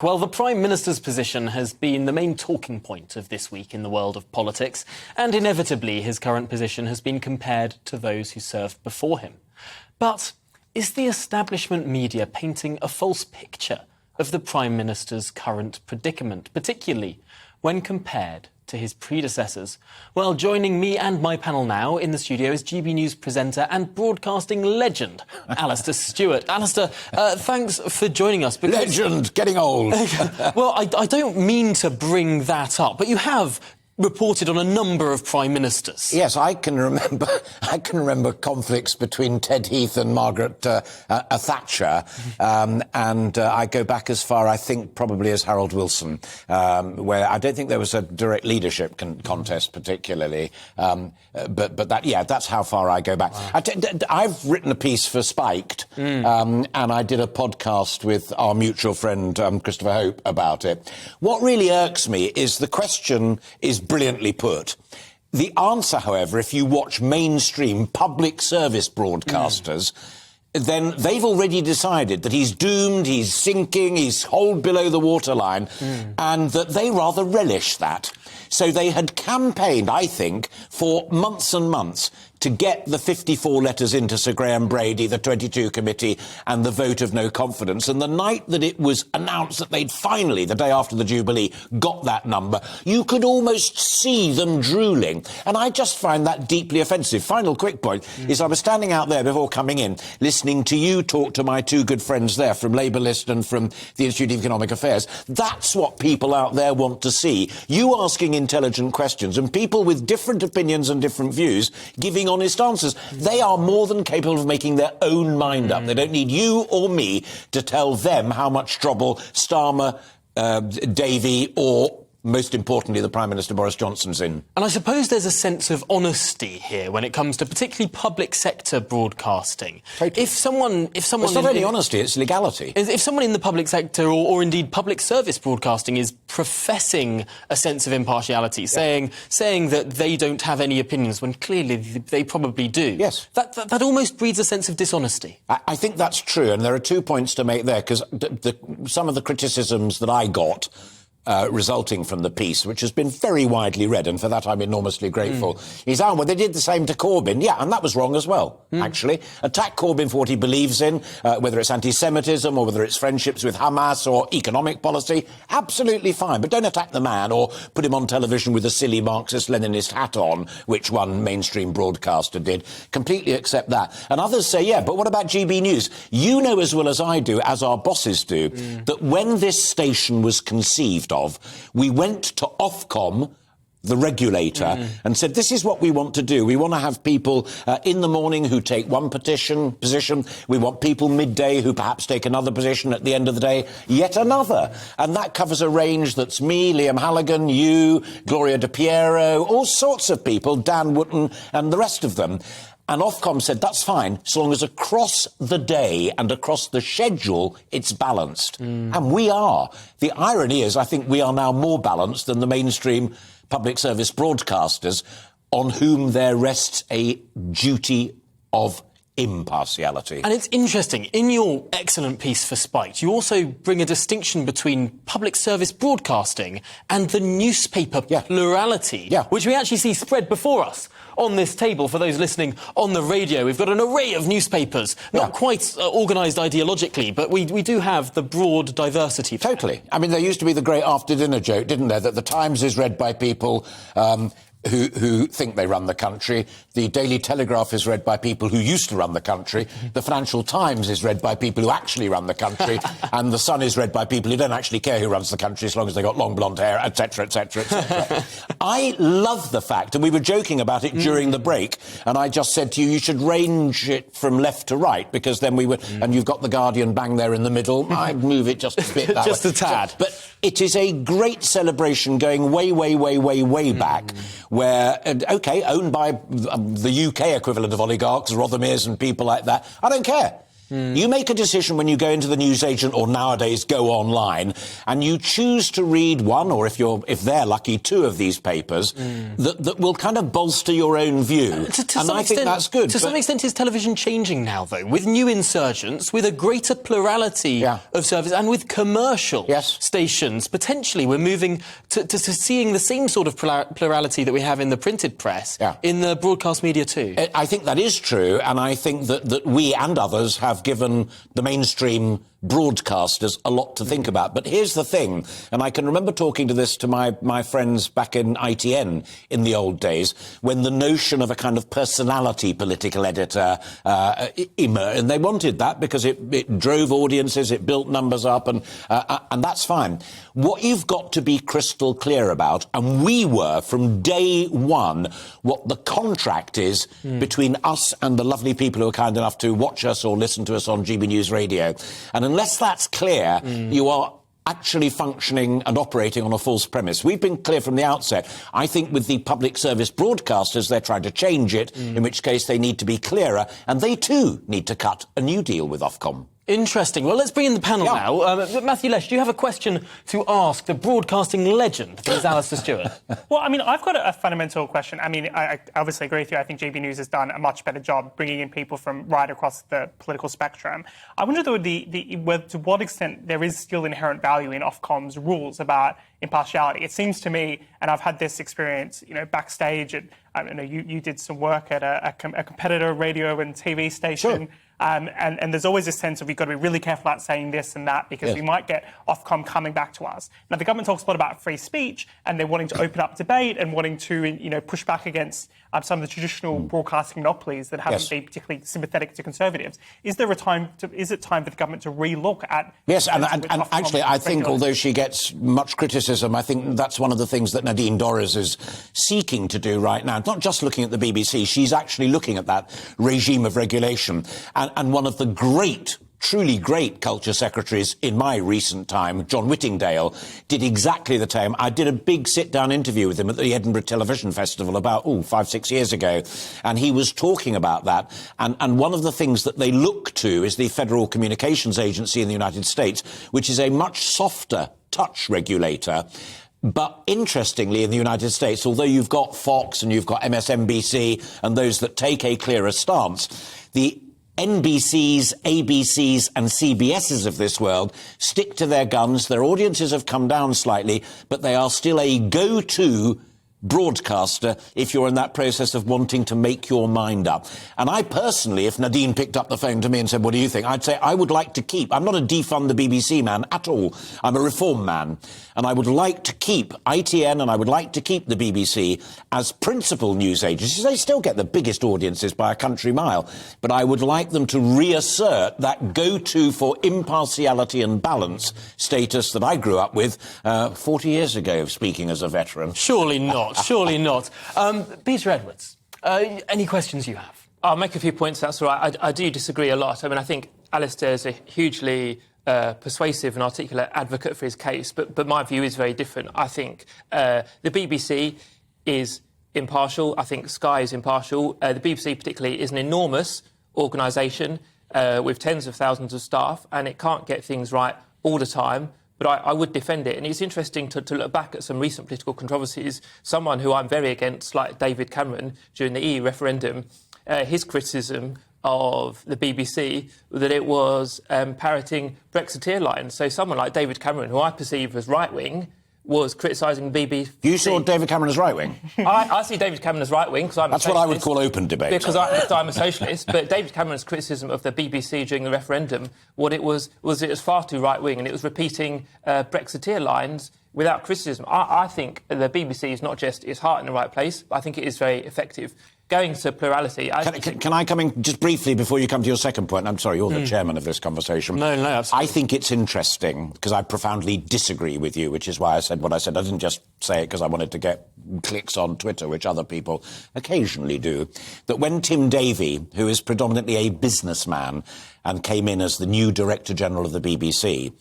Well, the Prime Minister's position has been the main talking point of this week in the world of politics, and inevitably his current position has been compared to those who served before him. But is the establishment media painting a false picture of the Prime Minister's current predicament, particularly when compared to his predecessors? Well, joining me and my panel now in the studio is GBNews presenter and broadcasting legend, Alastair Stewart. Alastair, thanks for joining us. Legend, getting old. Well, I don't mean to bring that up, but you have reported on a number of prime ministers. Yes, I can remember conflicts between Ted Heath and Margaret Thatcher, and I go back as far, I think, probably as Harold Wilson, where I don't think there was a direct leadership contest particularly, but that, yeah, that's how far I go back. Wow. I've written a piece for Spiked, and I did a podcast with our mutual friend Christopher Hope about it. What really irks me is the question is brilliantly put. The answer, however, if you watch mainstream public service broadcasters, then they've already decided that he's doomed, he's sinking, he's holed below the waterline, and that they rather relish that. So they had campaigned, I think, for months and months to get the 54 letters into Sir Graham Brady, the 22 committee, and the vote of no confidence. And the night that it was announced that they'd finally, the day after the Jubilee, got that number, you could almost see them drooling. And I just find that deeply offensive. Final quick point is I was standing out there before coming in, listening to you talk to my two good friends there from Labour List and from the Institute of Economic Affairs. That's what people out there want to see. You asking intelligent questions and people with different opinions and different views giving honest answers. They are more than capable of making their own mind up. They don't need you or me to tell them how much trouble Starmer, Davey or, most importantly, the Prime Minister Boris Johnson's in. And I suppose there's a sense of honesty here when it comes to particularly public sector broadcasting. Totally. If someone it's not only honesty, it's legality. If someone in the public sector or indeed public service broadcasting is professing a sense of impartiality, saying that they don't have any opinions when clearly they probably do. Yes. That almost breeds a sense of dishonesty. I think that's true, and there are 2 points to make there, because some of the criticisms that I got resulting from the piece, which has been very widely read, and for that I'm enormously grateful, is, well, they did the same to Corbyn. Yeah, and that was wrong as well, actually. Attack Corbyn for what he believes in, whether it's anti-Semitism or whether it's friendships with Hamas or economic policy, absolutely fine. But don't attack the man or put him on television with a silly Marxist-Leninist hat on, which one mainstream broadcaster did. Completely accept that. And others say, yeah, but what about GB News? You know as well as I do, as our bosses do, that when this station was conceived of, we went to Ofcom, the regulator, and said, this is what we want to do. We want to have people in the morning who take one position. We want people midday who perhaps take another position, at the end of the day, yet another. And that covers a range that's me, Liam Halligan, you, Gloria De Piero, all sorts of people, Dan Wootton and the rest of them. And Ofcom said, that's fine, so long as across the day and across the schedule, it's balanced. And we are. The irony is, I think we are now more balanced than the mainstream public service broadcasters, on whom there rests a duty of impartiality. And it's interesting, in your excellent piece for Spiked, you also bring a distinction between public service broadcasting and the newspaper plurality, which we actually see spread before us on this table. For those listening on the radio, we've got an array of newspapers, not quite organised ideologically, but we do have the broad diversity. Totally. I mean, there used to be the great after-dinner joke, didn't there, that the Times is read by people who think they run the country. The Daily Telegraph is read by people who used to run the country. The Financial Times is read by people who actually run the country. And The Sun is read by people who don't actually care who runs the country as long as they've got long blonde hair, etc., etc., etc. I love the fact, and we were joking about it during the break, and I just said to you, you should range it from left to right, because then we would, and you've got the Guardian bang there in the middle. I'd move it just a bit that just way. a tad. But it is a great celebration going way, way, way, way, way back, where, OK, owned by the UK equivalent of oligarchs, Rothermere's and people like that. I don't care. You make a decision when you go into the newsagent or nowadays go online, and you choose to read one, or if they're lucky, two of these papers that will kind of bolster your own view. And I think that's good. To some extent, is television changing now, though, with new insurgents, with a greater plurality of service, and with commercial stations? Potentially, we're moving to seeing the same sort of plurality that we have in the printed press in the broadcast media too. I think that is true, and I think that we and others have given the mainstream broadcasters a lot to think about. But here's the thing, and I can remember talking to this to my friends back in ITN in the old days, when the notion of a kind of personality political editor emerged, and they wanted that because it drove audiences, it built numbers up, and that's fine. What you've got to be crystal clear about, and we were from day one, what the contract is between us and the lovely people who are kind enough to watch us or listen to us on GB News Radio. And unless that's clear, you are actually functioning and operating on a false premise. We've been clear from the outset. I think with the public service broadcasters, they're trying to change it, in which case they need to be clearer, and they too need to cut a new deal with Ofcom. Interesting. Well, let's bring in the panel now. Matthew Lesh, do you have a question to ask the broadcasting legend that is Alastair Stewart? Well, I mean, I've got a fundamental question. I mean, I obviously agree with you. I think GB News has done a much better job bringing in people from right across the political spectrum. I wonder, though, to what extent there is still inherent value in Ofcom's rules about impartiality. It seems to me, and I've had this experience, backstage at, you did some work at a competitor radio and TV station. Sure. And there's always a sense of we've got to be really careful about saying this and that because we might get Ofcom coming back to us. Now, the government talks a lot about free speech and they're wanting to open up debate and wanting to, push back against some of the traditional broadcasting monopolies that haven't been particularly sympathetic to Conservatives. Is it time for the government to re-look at... Yes, and actually, I think, although she gets much criticism, I think that's one of the things that Nadine Dorries is seeking to do right now. Not just looking at the BBC, she's actually looking at that regime of regulation. And one of the truly great culture secretaries in my recent time, John Whittingdale, did exactly the same. I did a big sit-down interview with him at the Edinburgh Television Festival about, 5-6 years ago, and he was talking about that. And one of the things that they look to is the Federal Communications Agency in the United States, which is a much softer touch regulator. But interestingly, in the United States, although you've got Fox and you've got MSNBC and those that take a clearer stance, the NBCs, ABCs and CBSs of this world stick to their guns. Their audiences have come down slightly, but they are still a go-to broadcaster if you're in that process of wanting to make your mind up. And I personally, if Nadine picked up the phone to me and said, what do you think? I'd say I would like to keep... I'm not a defund the BBC man at all. I'm a reform man. And I would like to keep ITN and I would like to keep the BBC as principal news agencies. They still get the biggest audiences by a country mile. But I would like them to reassert that go-to for impartiality and balance status that I grew up with 40 years ago, speaking as a veteran. Surely not. Surely not. Peter Edwards, any questions you have? I'll make a few points, that's all right. I do disagree a lot. I mean, I think Alastair is a hugely persuasive and articulate advocate for his case, but my view is very different. I think the BBC is impartial. I think Sky is impartial. The BBC particularly is an enormous organisation with tens of thousands of staff, and it can't get things right all the time. But I would defend it. And it's interesting to look back at some recent political controversies. Someone who I'm very against, like David Cameron, during the EU referendum, his criticism of the BBC, that it was parroting Brexiteer lines. So someone like David Cameron, who I perceive as right-wing, was criticising the BBC. You saw David Cameron as right-wing? I see David Cameron as right-wing because I'm That's what I would call open debate. Because I'm a socialist. But David Cameron's criticism of the BBC during the referendum, what it was it was far too right-wing and it was repeating Brexiteer lines without criticism. I think the BBC is not just its heart in the right place, but I think it is very effective. Going to plurality... Can I come in just briefly before you come to your second point? I'm sorry, you're the chairman of this conversation. No, absolutely. I think it's interesting, because I profoundly disagree with you, which is why I said what I said. I didn't just say it because I wanted to get clicks on Twitter, which other people occasionally do, that when Tim Davie, who is predominantly a businessman and came in as the new Director-General of the BBC...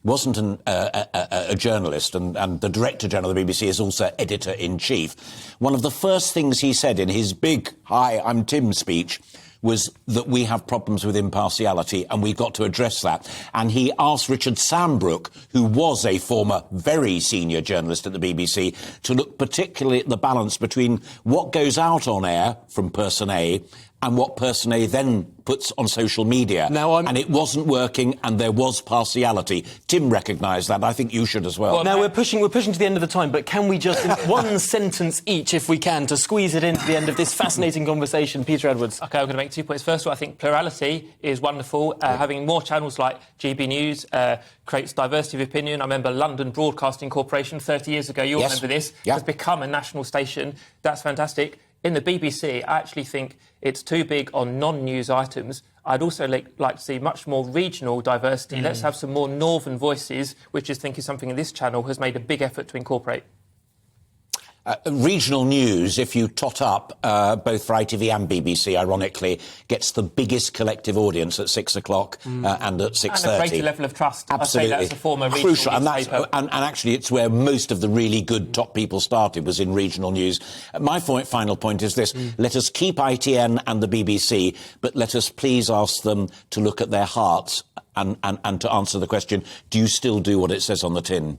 wasn't a journalist, and the Director-General of the BBC is also Editor-in-Chief. One of the first things he said in his big, "Hi, I'm Tim" speech was that we have problems with impartiality and we've got to address that. And he asked Richard Sambrook, who was a former very senior journalist at the BBC, to look particularly at the balance between what goes out on air from person A and what person A then puts on social media. And it wasn't working, and there was partiality. Tim recognised that. I think you should as well. Well, now we're pushing to the end of the time, but can we just, in one sentence each, if we can, to squeeze it into the end of this fascinating conversation? Peter Edwards. OK, I'm going to make 2 points. First of all, I think plurality is wonderful. Having more channels like GBNews creates diversity of opinion. I remember London Broadcasting Corporation 30 years ago, you'll remember this, has become a national station. That's fantastic. In the BBC, I actually think it's too big on non-news items. I'd also like to see much more regional diversity. Let's have some more northern voices, which I think is something this channel has made a big effort to incorporate. Regional news, if you tot up both for ITV and BBC, ironically, gets the biggest collective audience at 6 o'clock and at 6:30. And a greater level of trust. Absolutely. I'd say that's a former regional crucial, newspaper. and actually it's where most of the really good top people started, was in regional news. My final point is this. Let us keep ITN and the BBC, but let us please ask them to look at their hearts and to answer the question, do you still do what it says on the tin?